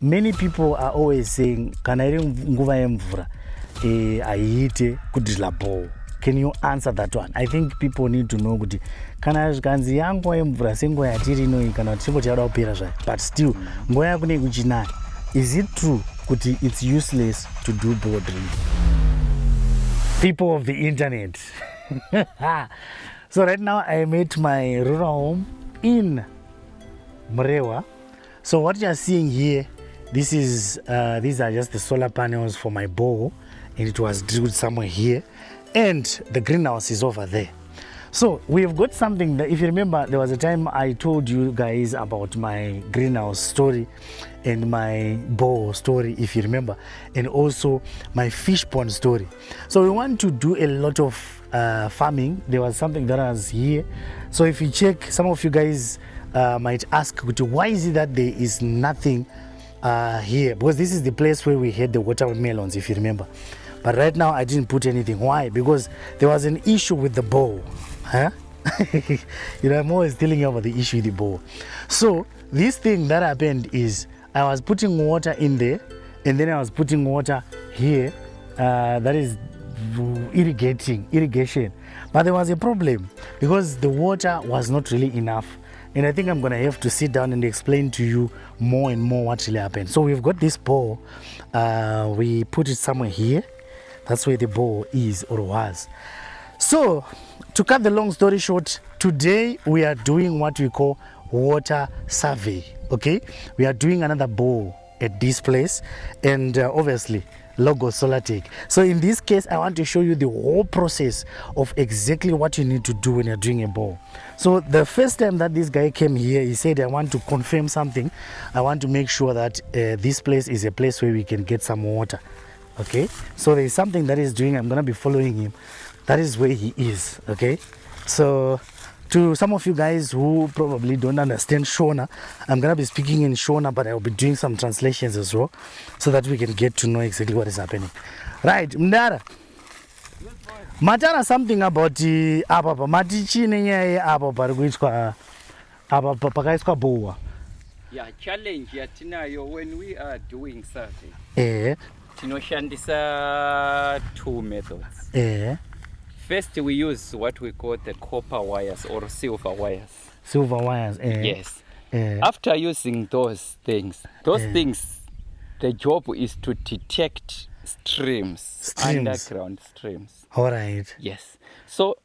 Many people are always saying, kana iri nguva yemvura aiite kudrilla bore. Can you answer that one? I think people need to know kuti kana zvikanzi yanguva yemvura senguva yatiri inoi kana kuti chimbo chada kupera zvayo, but still nguva yakunei kuchinaya. Is it true kuti it's useless to do bore drilling? People of the internet. So right now I'm at my rural home in Murewa. So what you are seeing here, these are just the solar panels for my borehole, and it was drilled somewhere here, and the greenhouse is over there. So we have got something that, if you remember, there was a time I told you guys about my greenhouse story and my borehole story, if you remember, and also my fish pond story. So we want to do a lot of farming. There was something that was here. So if you check, some of you guys might ask, why is it that there is nothing here? Because this is the place where we had the watermelons, if you remember. But right now I didn't put anything. Why? Because there was an issue with the bowl. Huh? You know, I'm always telling you about the issue with the bowl. So this thing that happened is I was putting water in there, and then I was putting water here. That is irrigation. But there was a problem because the water was not really enough. And I think I'm going to have to sit down and explain to you more and more what really happened. So we've got this bowl. We put it somewhere here. That's where the bowl is or was. So to cut the long story short, today we are doing what we call water survey. Okay, we are doing another bowl at this place, and obviously logo Solartech. So in this case, I want to show you the whole process of exactly what you need to do when you're doing a bowl. So the first time that this guy came here, he said, I want to confirm something. I want to make sure that this place is a place where we can get some water. Okay, so there is something that he's doing. I'm going to be following him. That is where he is. Okay, so to some of you guys who probably don't understand Shona, I'm going to be speaking in Shona, but I'll be doing some translations as well, so that we can get to know exactly what is happening. Right, Mndara. Matara something about the Ababa. Matichi nenye Ababa kuitwa Ababa pakaiswa boa. Yeah, challenge yatinayo when we are doing survey. Tinoshandisa two methods. First, we use what we call the copper wires or silver wires. Silver wires, Yes. After using those things, the job is to detect streams, underground streams. All right. Yes. So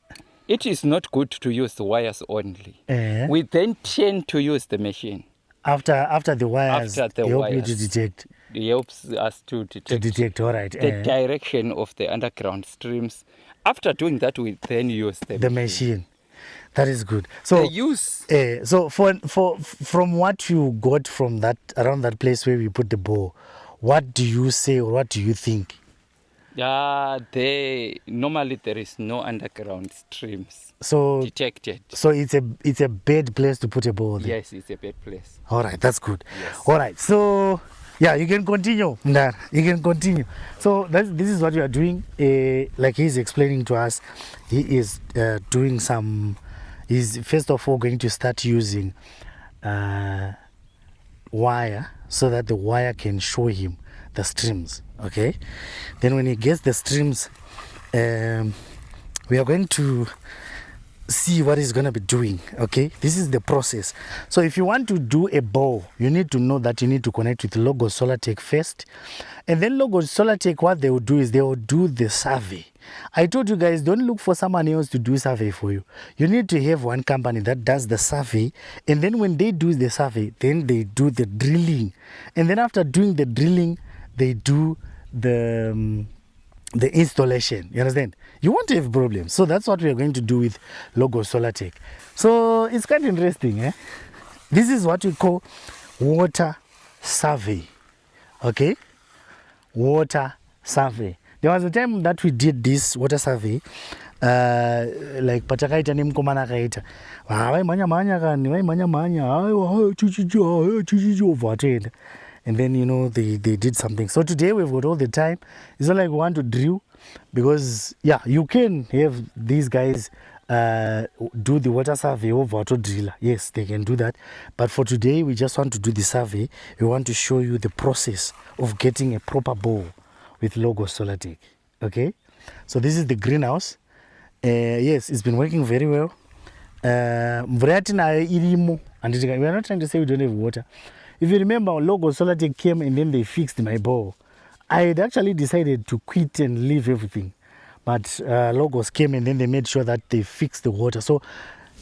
it is not good to use the wires only. We then tend to use the machine. After the wires, help you to detect. It helps us to detect all right. The direction of the underground streams. After doing that, we then use the machine. That is good. So so from what you got from that around that place where we put the bowl, what do you say or what do you think? Normally there is no underground streams detected. So it's a bad place to put a bowl there. Yes, it's a bad place. All right, that's good. Yes. All right, so yeah, you can continue. You can continue. So this is what you are doing. Like he's explaining to us, he is doing some. He's first of all going to start using wire so that the wire can show him the streams. Okay. Then when he gets the streams, we are going to see what he's going to be doing. Okay, this is the process. So if you want to do a bowl, you need to know that you need to connect with logo Solartech first, and then logo Solartech, what they will do is they will do the survey. I told you guys, don't look for someone else to do survey for you. You need to have one company that does the survey, and then when they do the survey, then they do the drilling, and then after doing the drilling, they do the installation. You understand? You won't have problems. So that's what we are going to do with logo Solartech. So it's quite interesting. This is what we call water survey. Okay, water survey. There was a time that we did this water survey, like patakaita nimkomana kaita and then, you know, they did something. So today we've got all the time. It's not like we want to drill because, yeah, you can have these guys do the water survey over auto driller. Yes, they can do that. But for today, we just want to do the survey. We want to show you the process of getting a proper bore with Logo Solar Tech. Okay, so this is the greenhouse. Yes, it's been working very well. We are not trying to say we don't have water. If you remember, Logo Solar Tech came and then they fixed my bore. I had actually decided to quit and leave everything. But Logos came and then they made sure that they fixed the water. So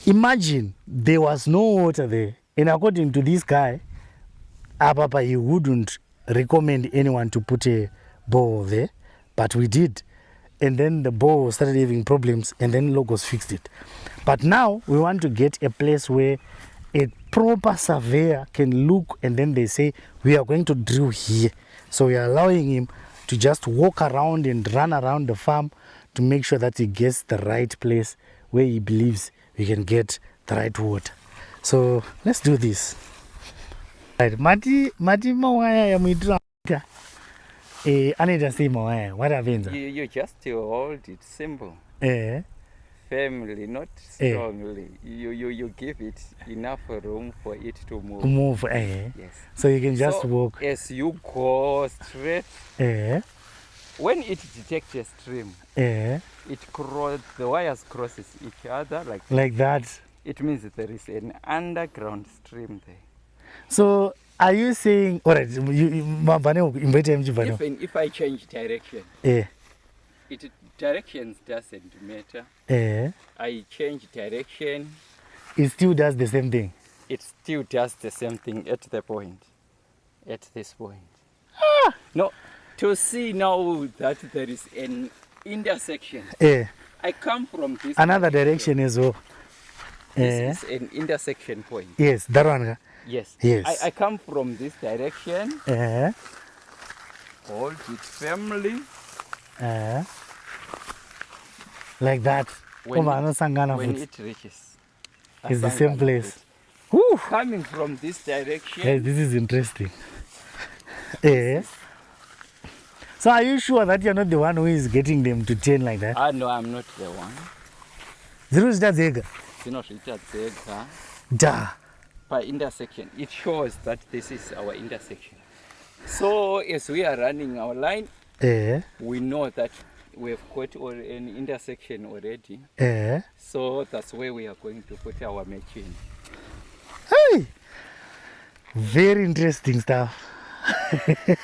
imagine there was no water there. And according to this guy, Ababa, he wouldn't recommend anyone to put a bore there. But we did. And then the bore started having problems and then Logos fixed it. But now we want to get a place where a proper surveyor can look and then they say, we are going to drill here. So we are allowing him to just walk around and run around the farm to make sure that he gets the right place where he believes we can get the right water. So let's do this. Right, Mati mawaya ya muitra. Anita say mawaya. What happens? You just hold it simple. Firmly, not strongly. You give it enough room for it to move. Yes. So you can just walk. As you go straight, when it detects a stream, the wires crosses each other like that. It means that there is an underground stream there. So are you saying, all right, Even if I change direction, directions doesn't matter. I change direction. It still does the same thing. It still does the same thing at the point. At this point. No, to see now that there is an intersection. I come from this another direction as well. This is an intersection point. Yes, that one. Yes. Yes. I come from this direction. Hold it firmly. Like that. When it reaches. It's the same place. Coming from this direction. Yes, this is interesting. So are you sure that you're not the one who is getting them to turn like that? No, I'm not the one. By intersection, it shows that this is our intersection. So as we are running our line, we know that we've got an intersection already. So that's where we are going to put our machine. Hey! Very interesting stuff.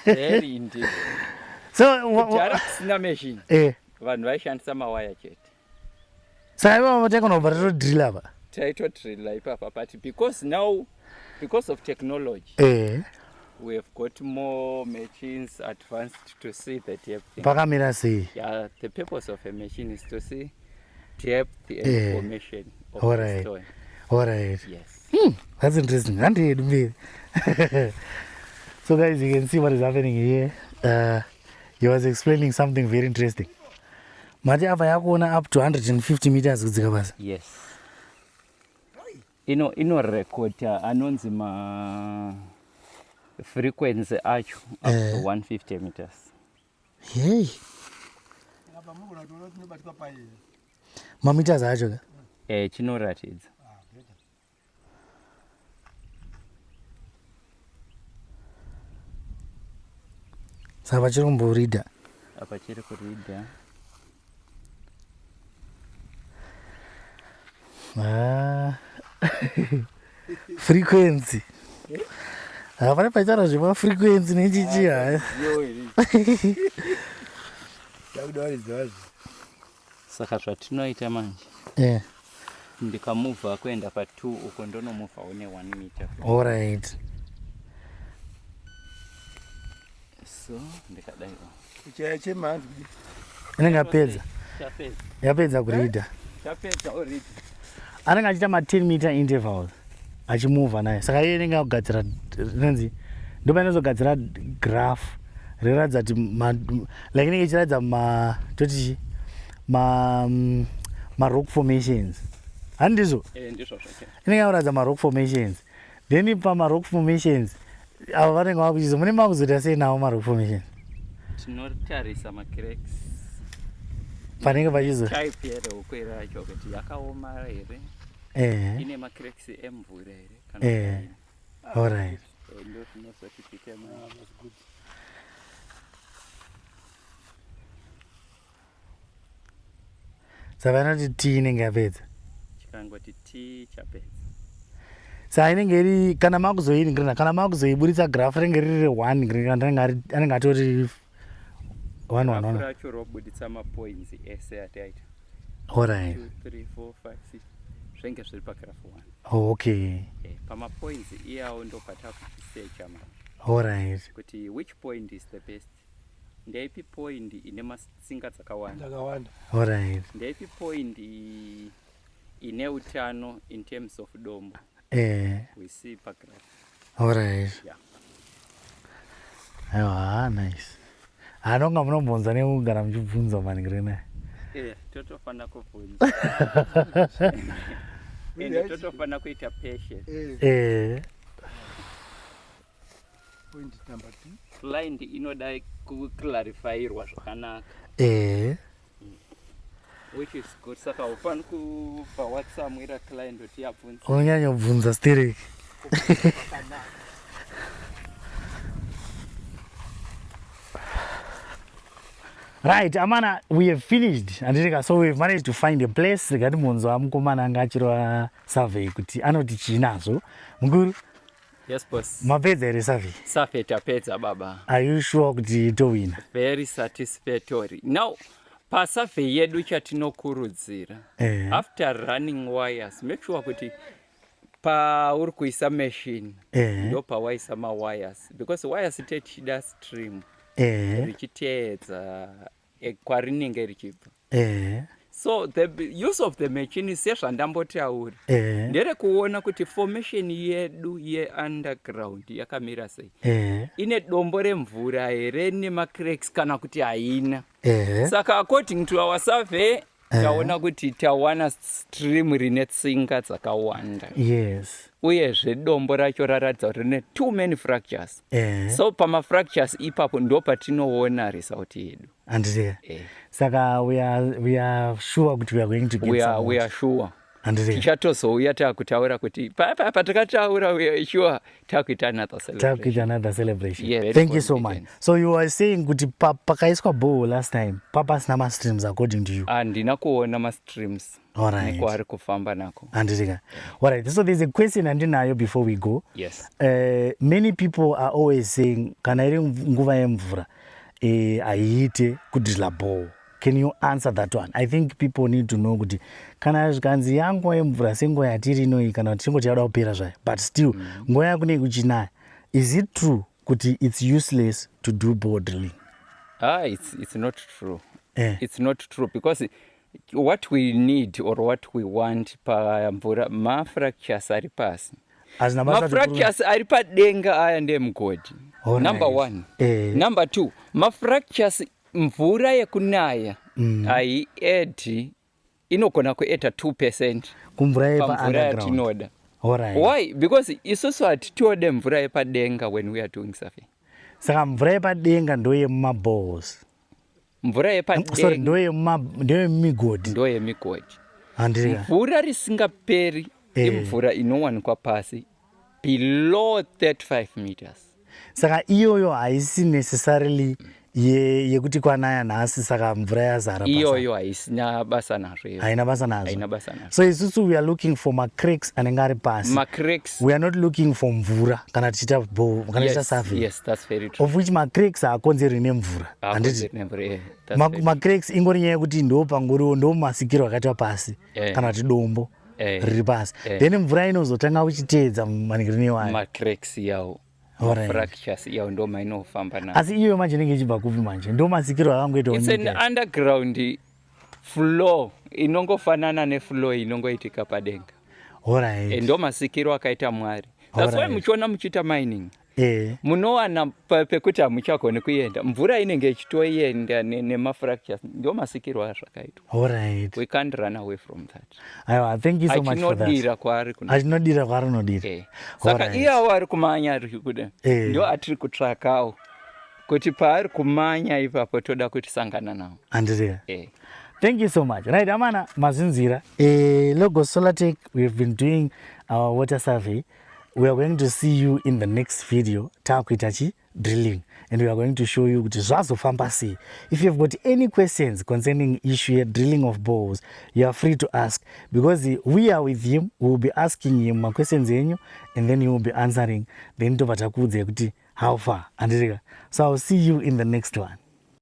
Very indeed. So machine. Vanhu vaishandisa mawaya chete. Saiva vatakona drill title drill ipapa, but because of technology, we have got more machines advanced to see the depth. Yeah, the purpose of a machine is to see depth and formation of the stone. All right. Yes. That's interesting. So guys, you can see what is happening here. He was explaining something very interesting. Mati apa yakona up to 150 meters kudzika basa. Yes. Ino record anonzi ma frequency acho up to 150 meters. Hey. Ma meters acho. Chinoratidza. Saka chiri kumborida. Apa chiri kurida. Frequency. Havana paitara zvema frequency nechichi haya. Saka zvatinoita manje. Ndikamuvha kuenda pa2 uko ndonomuvha une 1 meter. All right. So ndikadai. Kuchache manje. Inenge apedza. Yapedza kurida. Yapedza already. Anenge achita ma 10 meter intervals. Achimuvha naye. Saka iye inenge akugadzira rinzi ndoba inozogadzira graph riratidza kuti like inenge ichiratidza toti ma rock formations. Handizvo? Ndizvo zvake. Inenge inoratidza ma rock formations. Then pama rock formations ava vanenge vakuchizo mune makuzoita sei nawo ma rock formations? Tinotarisa ma cracks. panenge pachizo chaipera ukwera racho kuti yakaoma here ine makreks emvura here kana alright ndio tunosoti pitema savanoti tea inenge yapedza chikangoti tea chapedza sa inenge iri kana makuzoiringirana kana makuzoibuditsa graph rinenge riri 1 anenge atori 1 racho robuditsa mapoints ese ataita alright 2 3 4 5 6 zvenge zviri pagraph 1 okay pamapoints iyawo ndo patakusecha manje alright kuti which point is the best ndeipi point ine masinga dzakawanda alright ndeipi point ine utano in terms of dombo we see pagraph alright aiwa nice anonga munombonza nekugara muchibvunza maningirina totofana kubvunza ende totofana kuita patient point number 2 client inoda kuclarifyirwa zvakanaka which is good saka upani kupa whatsapp ira client kuti yabvunza unonyanya kubvunza still right amana we have finished andika so we've managed to find a place rigati munzo amukomana anga achirwa survey kuti anoti chinazo mukuru. Yes boss. Mapedza here survey tapedza baba. Are you sure kuti towina? Very satisfactory. Now pasurvey yedu chatinokurudzira after running wires make sure kuti pauri kuisa machine ndo pawaisa mawires because wires techida stream richiteedza kwarinenge richibva so the use of the machine sezvandambotaura ndere kuona kuti formation yedu yeunderground yakamira sei ine dombo remvura here nemakreks kana kuti haina saka according to our survey taona kuti tawana stream rine tsinga dzakawanda uyezve dombo racho raratidza kuti rine too many fractures so pamafractures ipapo ndo patinoona result yedu saka we are sure kuti we are going to get we are sure tichatozouya takutaura kuti patakataura we are sure takuita another celebration. Thank you so much. So you were saying kuti pakaiswa borehole last time papasina ma-streams according to you? Handina kuona ma-streams. Alright. Nekwari kufamba nako. Alright. So there's a question andinayo before we go. Yes. Many people are always saying kana iri nguva yemvura aiite kudrilla borehole. Can you answer that one? I think people need to know kuti kana zvikanzi yanguva yemvura senguva yatiri inoi kana kuti chingoti yada kupera zvayo but still nguva yakunenge kuchinaya. Is it true kuti it's useless to do borehole drilling? It's not true. It's not true because what we need or what we want pamvura ma-fractures ari pasi. Ma-fractures ari padenga aya ndemugodi. Number 1. Number 2, ma-fractures mvura yekunaya haiedhi inogona kuedha 2% pamvura yatinoda. Why? Because isusu hatitode mvura yepadenga when we are doing survey. Saka mvura yepadenga ndo yemaboreholes. Mvura yepadenga sorry ndo yemigodhi. Ndo yemigodhi. Mvura risingaperi imvura inowanikwa pasi below 35 meters. Saka iyoyo haisi necessarily yekuti kwanaya nhasi saka mvura yazara pasi. Iyoyo haisina basa nazvo. Haina basa nazvo. So isusu we are looking for ma-cracks anenge ari pasi. Ma-cracks. We are not looking for mvura kana tichita borehole kana tichita survey. Yes, that's very true. Of which ma-cracks haakonzeri nemvura. Ma-cracks ingori nyaya yekuti ndo pangoriwo ndo masikiro akaitwa pasi kana kuti dombo riri pasi. Then mvura inozotanga uchiteedza maningiriro wayo. Ma-cracks yawo. Fractures yawo ndo mainofamba nayo. Asi iyo manje inenge ichibva kupi manje? Ndo masikiro akangoita It's an underground floor inongofanana nefloor inongoitika padenga. Alright. Ndo masikiro akaita Mwari. That's why muchiona muchiita mining. Munowana pekuti hamuchagoni kuenda. Mvura inenge ichitoenda nemafractures. Ndo masikiro azvakaitwa. Alright. We can't run away from that. Aiwa, thank you so much for that. Achinodira kwaari kuno. Achinodira kwaari unodira. Saka iyawo ari kumanya ari kuda. Ndo atiri kutsvakawo. Kuti paari kumanya ipapo toda kuti sangana nawo. Andiriya. Thank you so much. Right, Amana Mazinzira. Logos Solartech, we've been doing our water survey. We are going to see you in the next video, Takwitachi drilling. And we are going to show you Zwazo Fambasi. If you've got any questions concerning issue drilling of bores, you are free to ask. Because we are with him, we will be asking him my questions and then he will be answering. Then to how far? So I'll see you in the next one.